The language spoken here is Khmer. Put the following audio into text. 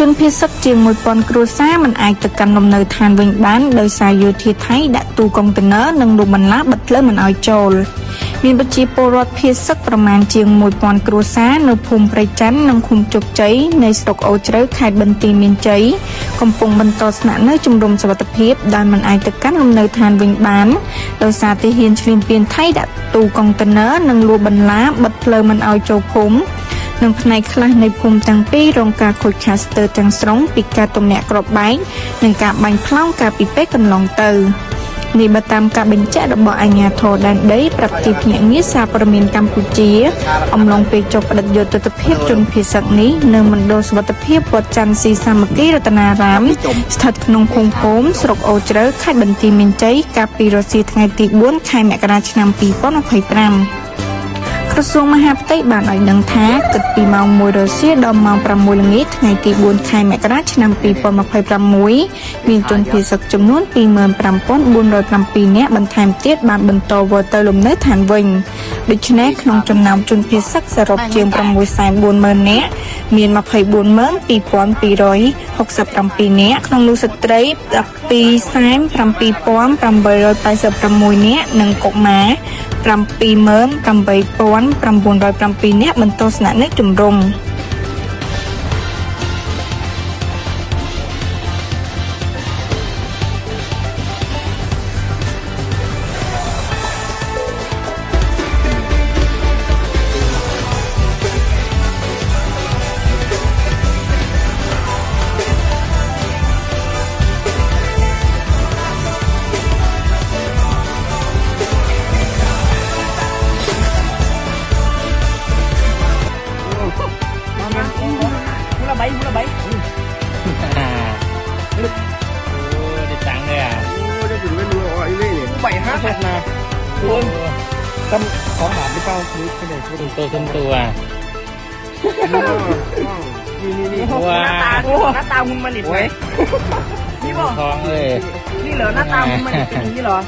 ជនភៀសសឹកជាង 1000 គ្រួសារមិនអាចទៅកាន់លំនៅឋានវិញបានដោយសារយោធាថៃដាក់ទូកុងតឺន័រនិងលុបបន្លាបិទផ្លូវមិនឲ្យចូលមានប្រជាពលរដ្ឋភៀសសឹកប្រមាណជាង 1000 គ្រួសារនៅភូមិព្រៃច័ន្ទនិងឃុំជោគជ័យនៃស្រុកអូជ្រៅខេត្តបន្ទាយមានជ័យកំពុងបន្តស្នាក់នៅជំរំសុវត្ថិភាពដែលមិនអាចទៅកាន់លំនៅឋានវិញបានដោយសារទាហានឈ្លានពានថៃដាក់ទូកុងតឺន័រនិងលួចបន្លាបិទផ្លូវមិនឲ្យចូលភូមិនិងផ្នែកខ្លះនៃភូមិទាំងពីររងការខូចខាតស្ទើរទាំងស្រុងពីការទម្លាក់គ្រាប់បែកនិងការបាញ់ផ្លោងកាលពីពេលកន្លងទៅនេះបើតាមការបញ្ជាក់របស់អាជ្ញាធរដែនដីប្រាប់ទីភ្នាក់ងារសារព័ត៌មានកម្ពុជាអំឡុងពេលចុះផ្តិតយុទ្ធសាស្ត្រភាពជនភៀសសឹកនេះនៅមណ្ឌលសុវត្ថិភាពវត្តច័ន្ទស៊ីសាមគ្គីរតនារាមស្ថិតក្នុងភូមិគោមស្រុកអូជ្រៅខេត្តបន្ទាយមានជ័យកាលពីរសៀលថ្ងៃទី4ខែមករាឆ្នាំ2025ក្រសួងមហាផ្ទៃបានឲ្យដឹងថាគិតពីម៉ោង1រសៀលដល់ម៉ោង6ល្ងាចថ្ងៃទី4ខែមករាឆ្នាំ2026មានជនភៀសសឹកចំនួន 25,407 នាក់បន្ថែមទៀតបានបន្តវិលទៅលំនៅឋានវិញដូច្នេះក្នុងចំណោមជនភៀសសឹកសរុបជាង 640,000 នាក់មាន 242,267 នាក់ក្នុងនោះស្ត្រី 127,886 នាក់និងកុមារ 78,907 នាក់បន្តស្នាក់នៅជំរំmula bay đi tặng đây à đây chỉ bên lúa gọi đi bảy hát thật là luôn tâm có bản đi bao cái này thâm tu à nó tao không mình đi đi bỏ đi lỡ nó tao không mình đi lỡ